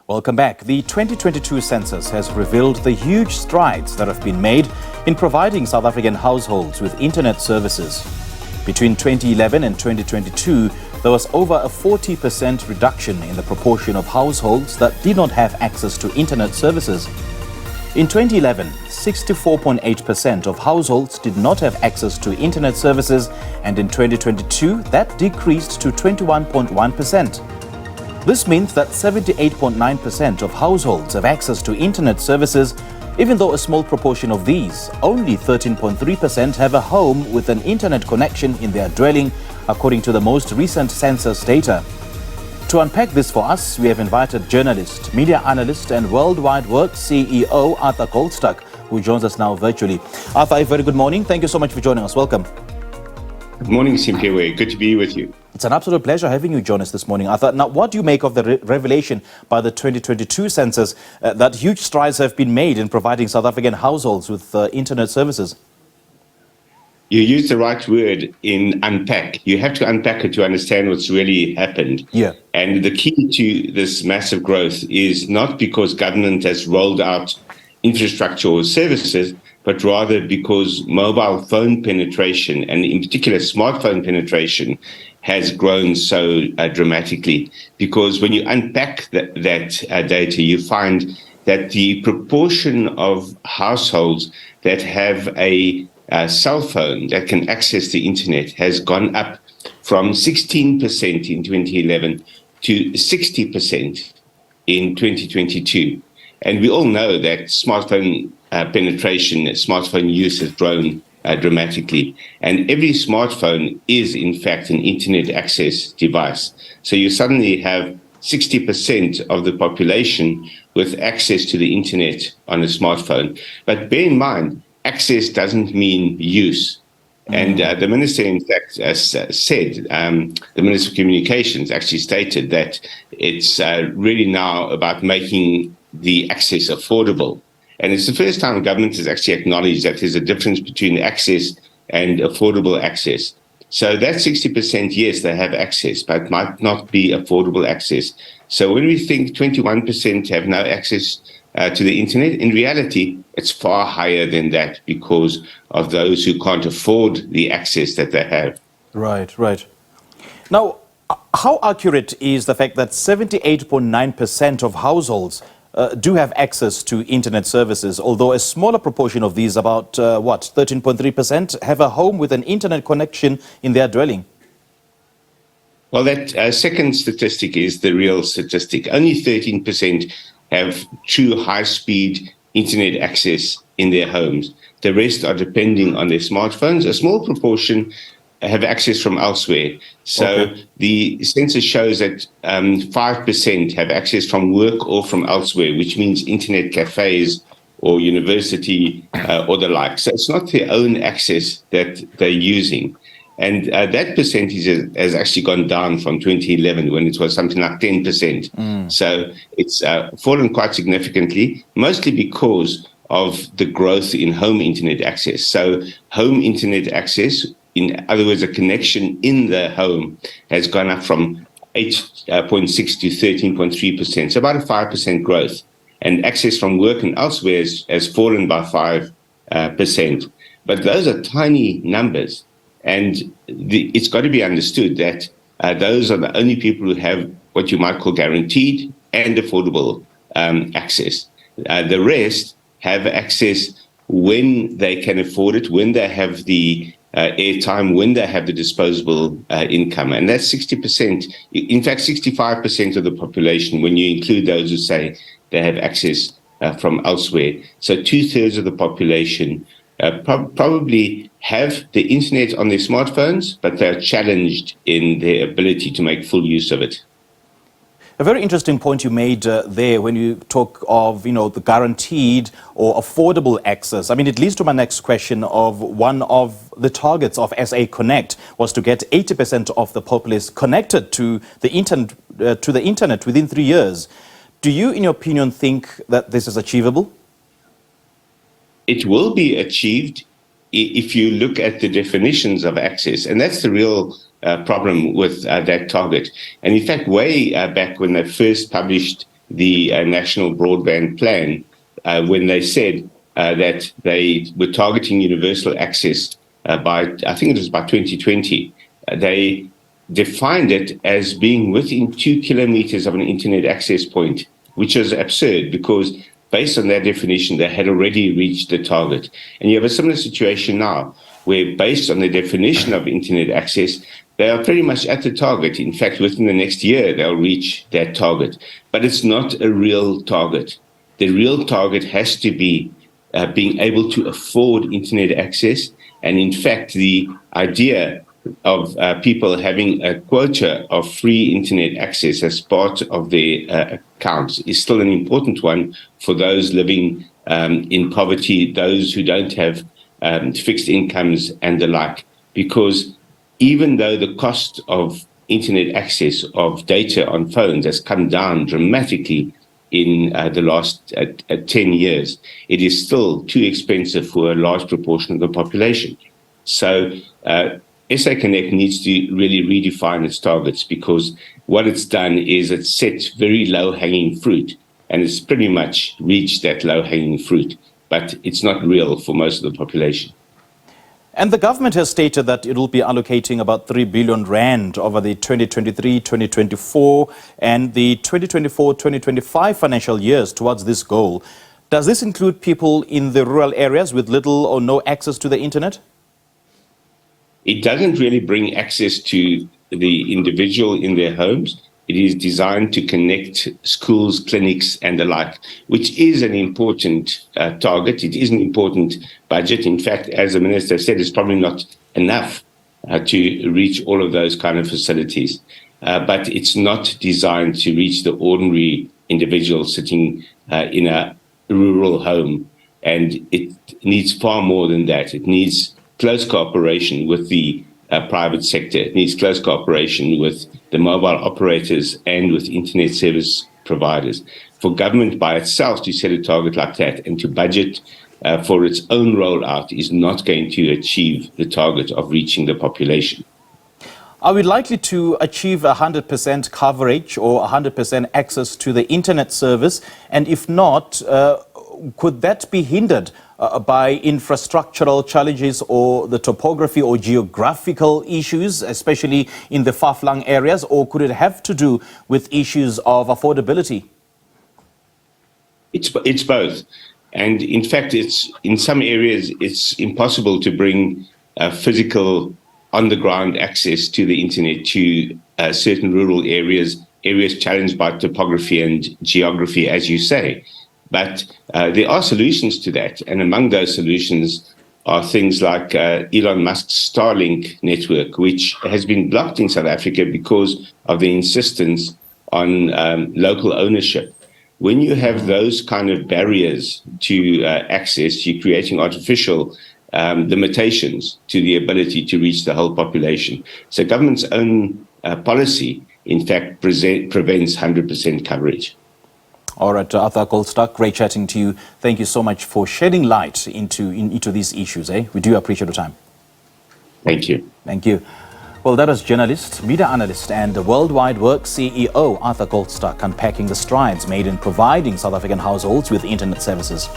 Welcome back. The 2022 census has revealed the huge strides that have been made in providing South African households with internet services. Between 2011 and 2022, there was over a 40% reduction in the proportion of households that did not have access to internet services. In 2011, 64.8% of households did not have access to internet services, and in 2022, that decreased to 21.1%. This means that 78.9% of households have access to internet services, even though a small proportion of these, only 13.3%, have a home with an internet connection in their dwelling, according to the most recent census data. To unpack this for us, we have invited journalist, media analyst and World Wide Worx CEO Arthur Goldstuck, who joins us now virtually. Arthur, a very good morning. Thank you so much for joining us. Welcome. Good morning, Simpiwe. Good to be with you. It's an absolute pleasure having you join us this morning, Arthur. Now, what do you make of the revelation by the 2022 census that huge strides have been made in providing South African households with internet services? You used the right word in unpack. You have to unpack it to understand what's really happened. Yeah. And the key to this massive growth is not because government has rolled out infrastructure or services, but rather because mobile phone penetration, and in particular smartphone penetration, has grown so dramatically. Because when you unpack that data, you find that the proportion of households that have a cell phone that can access the internet has gone up from 16% in 2011 to 60% in 2022. And we all know that smartphone penetration, smartphone use has grown dramatically. And every smartphone is, in fact, an internet access device. So you suddenly have 60% of the population with access to the internet on a smartphone. But bear in mind, access doesn't mean use. And the minister, in fact, said, the Minister of Communications actually stated that it's really now about making the access affordable. And it's the first time government has actually acknowledged that there's a difference between access and affordable access. So that 60%, yes, they have access, but might not be affordable access. So when we think 21% have no access to the internet, in reality, it's far higher than that because of those who can't afford the access that they have. Right. Now, how accurate is the fact that 78.9% of households do have access to internet services, although a smaller proportion of these, about 13.3%, have a home with an internet connection in their dwelling? Well, that second statistic is the real statistic. Only 13% have true high-speed internet access in their homes. The rest are depending on their smartphones. A small proportion have access from elsewhere. So the census shows that 5% have access from work or from elsewhere, which means internet cafes or university or the like. So it's not their own access that they're using. And that percentage has actually gone down from 2011 when it was something like 10%. So it's fallen quite significantly, mostly because of the growth in home internet access. So home internet access, in other words, a connection in the home, has gone up from 8.6 to 13.3%, so about a 5% growth. And access from work and elsewhere has fallen by 5%. But those are tiny numbers. And it's got to be understood that those are the only people who have what you might call guaranteed and affordable access. The rest have access when they can afford it, when they have the airtime, when they have the disposable income. And that's 60%, in fact, 65% of the population, when you include those who say they have access from elsewhere. So 2/3 of the population probably have the internet on their smartphones, but they're challenged in their ability to make full use of it. A very interesting point you made there when you talk of, the guaranteed or affordable access. I mean, it leads to my next question of one of the targets of SA Connect was to get 80% of the populace connected to the internet within 3 years. Do you, in your opinion, think that this is achievable? It will be achieved if you look at the definitions of access, and that's the real problem with that target. And in fact, way back when they first published the National Broadband Plan when they said that they were targeting universal access by, I think it was by 2020. They defined it as being within 2 kilometers of an internet access point, which is absurd because based on that definition, they had already reached the target. And you have a similar situation now where based on the definition of internet access, they are pretty much at the target. In fact, within the next year, they'll reach that target. But it's not a real target. The real target has to be being able to afford internet access. And in fact, the idea of people having a quota of free internet access as part of their accounts is still an important one for those living in poverty, those who don't have fixed incomes and the like, because even though the cost of internet access of data on phones has come down dramatically in the last 10 years, it is still too expensive for a large proportion of the population. So SA Connect needs to really redefine its targets, because what it's done is it's set very low-hanging fruit, and it's pretty much reached that low-hanging fruit, but it's not real for most of the population. And the government has stated that it will be allocating about 3 billion rand over the 2023-2024 and the 2024-2025 financial years towards this goal. Does this include people in the rural areas with little or no access to the internet? It doesn't really bring access to the individual in their homes. It is designed to connect schools, clinics, and the like, which is an important target. It is an important budget. In fact, as the Minister said, it's probably not enough to reach all of those kind of facilities. But it's not designed to reach the ordinary individual sitting in a rural home. And it needs far more than that. It needs close cooperation with the private sector. It needs close cooperation with the mobile operators and with internet service providers. For government by itself to set a target like that and to budget for its own rollout is not going to achieve the target of reaching the population. Are we likely to achieve 100% coverage or 100% access to the internet service? And if not, could that be hindered by infrastructural challenges or the topography or geographical issues, especially in the far-flung areas, or could it have to do with issues of affordability? It's both. And in fact, in some areas, it's impossible to bring physical on-the-ground access to the internet to certain rural areas challenged by topography and geography, as you say. But there are solutions to that. And among those solutions are things like Elon Musk's Starlink network, which has been blocked in South Africa because of the insistence on local ownership. When you have those kind of barriers to access, you're creating artificial limitations to the ability to reach the whole population. So government's own policy, in fact, prevents 100% coverage. All right, Arthur Goldstuck, great chatting to you. Thank you so much for shedding light into these issues. We do appreciate your time. Thank you. Thank you. Well, that was journalist, media analyst, and the World Wide Worx CEO, Arthur Goldstuck, unpacking the strides made in providing South African households with internet services.